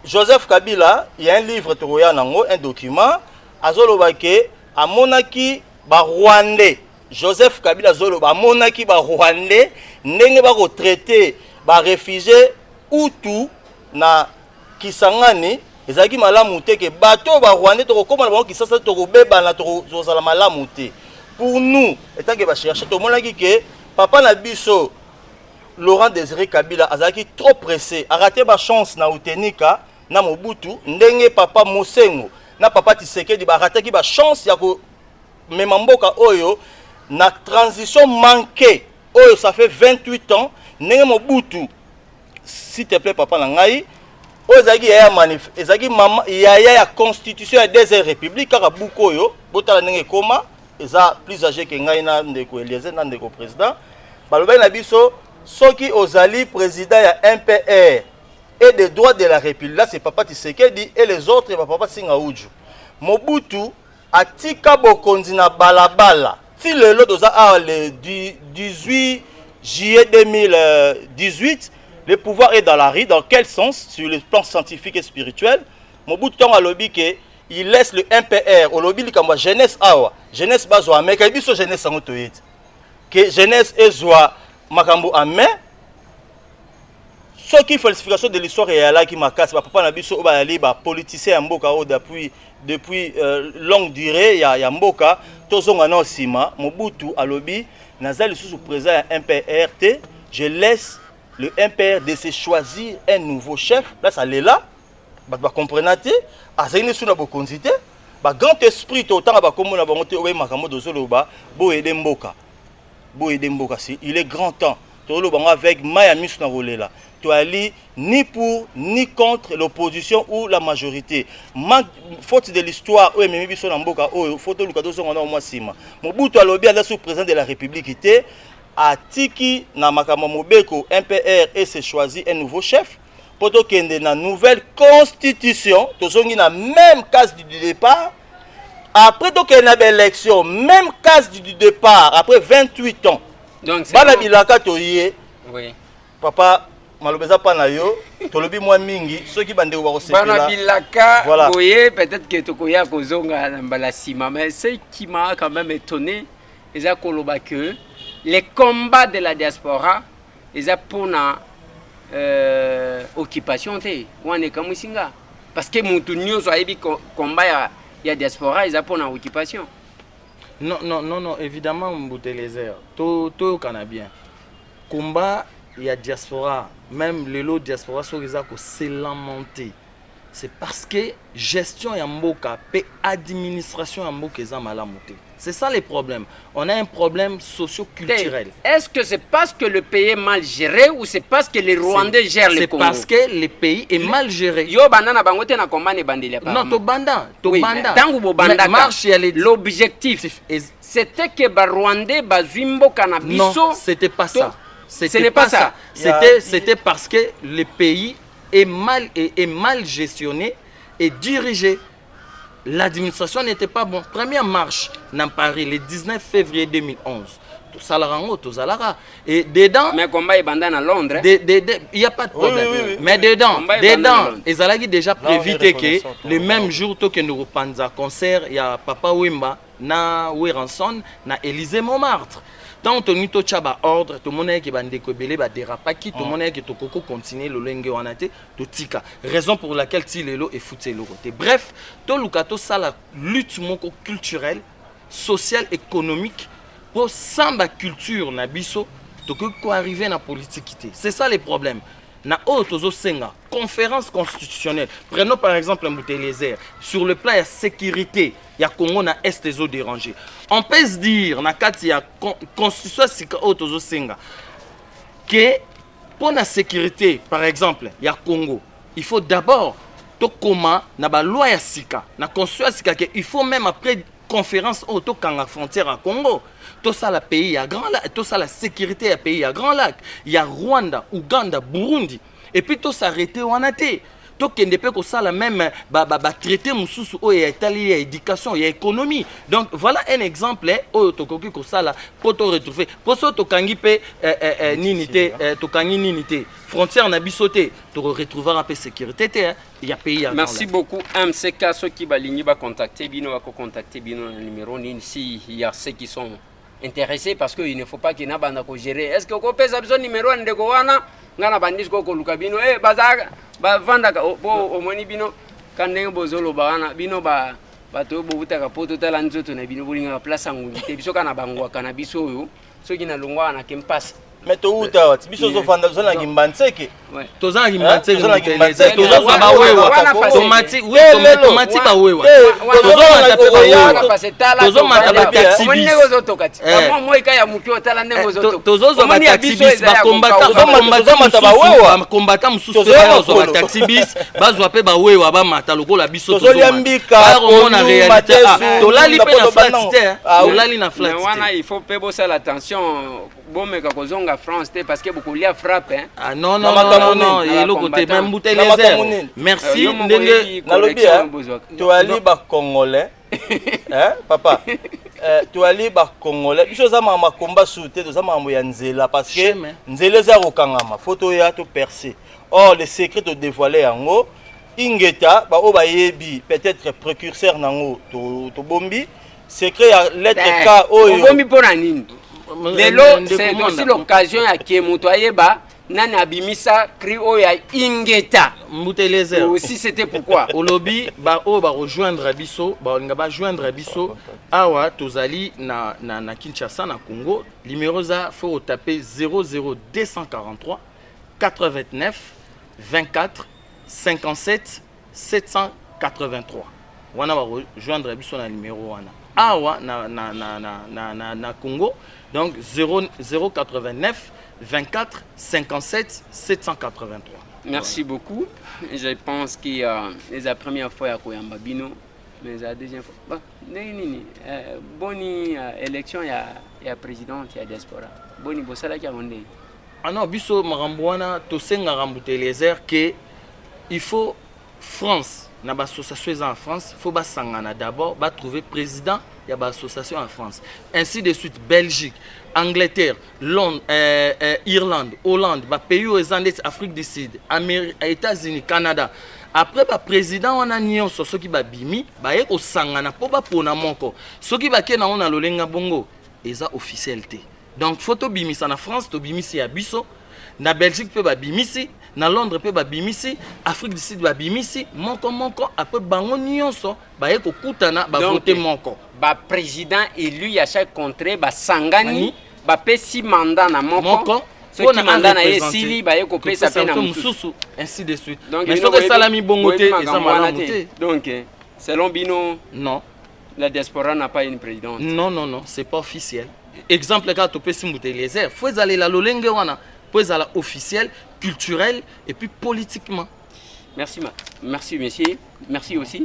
Joseph Kabila il y a un livre toya nango un document azolobake amonaki ba Rwandais Joseph Kabila azoloba amonaki ba Rwandais ndenge ba ko traiter ba réfugiés Hutu na Kisangani ezaki malamu te ke bato ba Rwandais to kokoma na bango Kisasa to kobeba na to zozala malamu te pour nous etant que ba chercher to monaki ke papa na biso Laurent Désiré Kabila azaki trop pressé a raté ba chance na Utenika na Mobutu ndenge papa Mosengo na papa Tshisekedi ba rataki ba chance ya ko mema mboka oyo na transition manquée oyo ça fait 28 ans ndenge Mobutu s'il te plaît papa na ngai ozaki ya manif ezaki mama ya constitution ya deuxième république kaka bukoyo botala ndenge koma eza plus âgé que ngai na ndeko Eliezer na ndeko président balobai na biso soki ozali président ya MPR et des droits de la République là c'est Papa Tshisekedi et les autres Papa Singa Uju Mobutu atika bokonzi na balabala ti lelo toza le 18 juillet 2018 le pouvoir est dans la rue. Dans quel sens? Sur le plan scientifique et spirituel. Mobutu Tonga lobby que il laisse le MPR au lobby comme jeunesse awa jeunesse bazwa mais que biso jeunesse sango toyet que jeunesse ezwa makambo amé ce qui falsification de l'histoire et là qui makasi ba papa na biso ba yali ba politicien ya mboka o depuis longue durée ya mboka tozonga na sima Mobutu alobi nazali sous président ya MPRT je laisse le MPR de se choisir un nouveau chef là ça l'est là ba comprenate azali sous na bokonzité ba grand esprit autant ba komona ba monter obe makambo dozoloba bo aider mboka si il est grand temps tolo bango avec maya misu na rolela to ali ni pour ni contre l'opposition ou la majorité faute de l'histoire o ememi biso na mboka o faute luka dozonga na mwa sima Mobutu alobi ala sous président de la République était atiki na makambo mobeko MPR et se choisi un nouveau chef poto kende na nouvelle constitution tozongi na même case du départ après donc il y a une élection même case du départ après 28 ans donc c'est bana bilaka toyé oui papa malobeza pa na yo tolobi mwa mingi ceux qui bande ba kosepela bana bilaka voilà. Boye peut-être que tokoya kozonga na mbala sima mais ce qui m'a quand même étonné eza koloba que les combats de la diaspora eza pona occupation te wane kamusinga parce que mutu nyonso ayebi combat ya diaspora eza pona occupation. Non, évidemment Mboutelezère to kana bien combat ya diaspora même le lot diaspora so eza ko se lamenter c'est parce que gestion ya mboka pe administration ya mboka eza malamu te. C'est ça le problème. On a un problème socio-culturel. Est-ce que c'est parce que le pays est mal géré ou c'est parce que les Rwandais gèrent le Congo? C'est parce que le pays est mal géré. Yo banana bangote na combat ne bandeli pas. Non, to banda. Tangu bo banda. L'objectif Et c'était que ba Rwandais bazwimbo kanabiso. Non, c'était pas ça. Ce n'est pas ça. C'était parce que le pays est mal gestionné et dirigé. L'administration n'était pas bon. Première marche dans Paris le 19 février 2011. Tout ça tout ça. Et dedans. Mais combat est bandé à Londres. Il n'y a pas de problème. Oui. Mais dedans, ils allaient déjà prévu que le même jour que nous reprendons concert, il y a Papa Wimba, na Weranson, na Élysée Montmartre. Tant que nous avons ordre, tout le monde qui va décoller, va déraper, tout le monde qui va continuer le langue en athée, tout tika. Raison pour laquelle Tilelo est foutu le côté. Bref, tout le cas, ça la lutte culturelle, sociale, économique pour samba culture na biso, tout que arriver na politique. C'est ça le problème. Na otozo senga conférence constitutionnelle. Prenons par exemple Mboutelezère sur le plan de la sécurité. Il y a Congo na est des eaux dérangées. On peut se dire na kati ya constitution sika otozo senga que pour la sécurité par exemple il y a Congo. Il faut d'abord to koma na ba loi ya sika na constitution sika que il faut même après conférence auto kanga frontière à Congo. Tout ça le pays à Grand Lac, tout ça la sécurité à pays à Grand Lac. Il y a Rwanda, Ouganda, Burundi. Et puis tout s'arrêter ou en athée. Tout qui ne peut que ça la même traité mususu o ya Italie, éducation, il y a économie. Donc voilà un exemple o to koki ko ça la pour te retrouver. Pour ça to kangi pe ninité, to kangi ninité. Frontière na bisoté, tu retrouver un peu sécurité il y a pays à Merci beaucoup MCK ceux qui baligni ba contacter bino va contacter bino le numéro ni si il y a ceux qui sont intéressés parce qu'il ne faut pas qu'il n'a pas gérer. Est-ce que vous avez besoin de numéro de Gowana? Ngana bandis ko luka bino bazaga ba vanda o moni bino kande bozolo bana bino ba to bobuta ka poto tala nzoto na bino bolinga place ngulite biso kana bangwa kana biso yo soki na longwa na kempasi mais to uta biso zo fanda zo na ngimbanseke tozana ngimbanseke ngimbanseke tozo ba wewa tomati oui tomati ba wewa tozo mata pe ba wewa tozo mata ba taxi bis ndenge zo tokati moi ka ya mukio tala ndenge zo tokati tozo zo ba taxi bis ba combattant mususu ba zo ba taxi bis bazwa pe ba wewa ba mata lokola biso tozo liambika on réalité tolali pe na flatité tolali na flatité wana il faut pe bosa l'attention bon mais quand on a France parce que beaucoup lié frappe hein ah non et le côté même bouteille les merci ndenge nalobi to ali ba congolais hein papa to ali ba congolais biso za mama komba souté to za mama ya nzela parce que nzela za kokangama photo ya to percer or les secrets to dévoiler yango ingeta ba o ba yebi peut-être précurseur nango to bombi secret ya lettre K oyo bombi pona nini lelo c'est aussi l'occasion ya ke muto ayeba nani abimisa cri oyo ya ingeta Mouteleza aussi c'était pourquoi au lobby ba o ba rejoindre biso ba nga ba joindre biso awa tozali na Kinshasa na Congo numéro za faut taper 00243 89 24 57 783 wana ba rejoindre biso na numéro wana awa na Congo donc 089 24 57 783. Merci beaucoup. Je pense que c'est la première fois que Koyamba Bino, mais la deuxième fois. Bonne élection, il y a président, il y a diaspora. Bonne bossala qui a mondé. Ah non, biso marambouana tosenga rambuté les airs que il faut France. Na ba association en France, faut ba sangana d'abord, ba trouver président, il y a ba association en France. Ainsi de suite Belgique, Angleterre, Londres, Irlande, Hollande, ba pays aux Andes, Afrique du Sud, États-Unis, Canada. Après ba président on a nion sur ceux qui ba bimi, ba e ko sangana po ba pona moko. Ceux qui ba kena on a lolenga bongo, eza officialité. Donc photo bimisa na France, to bimisi ya biso, na Belgique pe ba bimisi. Na Londres pe ba bimisi, Afrique du Sud ba bimisi, moko après bango nyonso ba yeko kutana ba voter moko. Ba président élu à chaque contrée ba sangani ba pesi mandat na moko. Ce qui mandat na esili ba yeko pesa pe na mususu ainsi de suite. Mais ce que salami bongote eza malamu te. Donc selon Bino non, la diaspora n'a pas une présidente. Non, c'est pas officiel. Exemple quand to pesi Mouteleza, faut aller la lolenge wana. Puis à la officielle, culturelle et puis politiquement. Merci, merci monsieur. Merci aussi.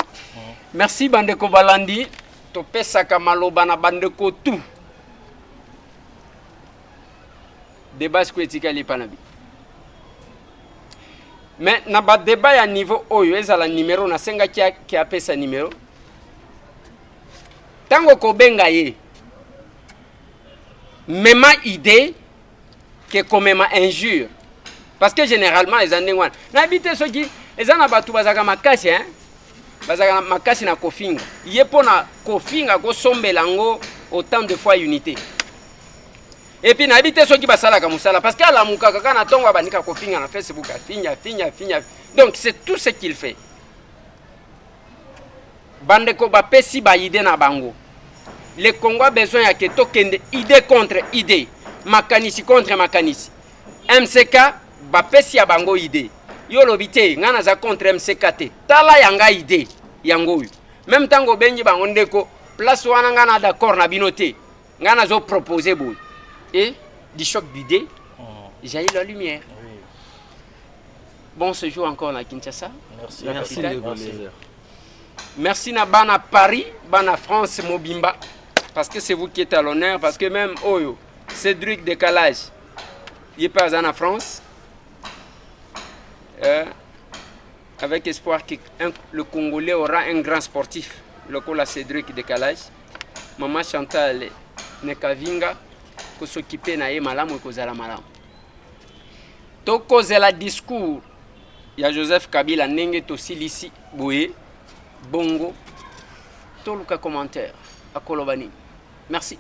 Merci Bandeko Balandi. Topé Sakamalo Bana Bandeko tout. Débat squetika li panabi. Mais na ba débat à niveau oyo ezala numéro na senga qui a pesa numéro. Tango ko benga ye. Mema idée que comme même injure parce que généralement les années wana n'habite ceux qui les ana batu bazaka makasi hein bazaka makasi na kofinga yepona kofinga ko sombelango autant de fois unité et puis n'habite ceux qui basala ka musala parce que ala mukaka kana tongo banika kofinga na Facebook finya donc c'est tout ce qu'il fait bande ko ba pesi ba idée na bango le Congo a besoin ya que tokende idée contre idée makanisi contre makanisi MCK bapesi ya bango idée yo lobité ngana za contre MCK te tala yanga idée yango yu même tango bengi bango ndeko place wana ngana d'accord na binoté ngana zo proposer boy et du choc d'idée jaillit la lumière. Bon séjour encore na Kinshasa. Merci merci na bana Paris bana France mobimba parce que c'est vous qui êtes à l'honneur parce que même oyo Cédric Décalage, il est pas en France. Avec espoir que le Congolais aura un grand sportif. Le cola Cédric Décalage. Maman Chantal Nekavinga, qui s'occupe na ye malamu et kozala malamu. To kozela discours, il y a Joseph Kabila nenge to silisi boye bongo. To luka commentaire à Kolobani. Merci.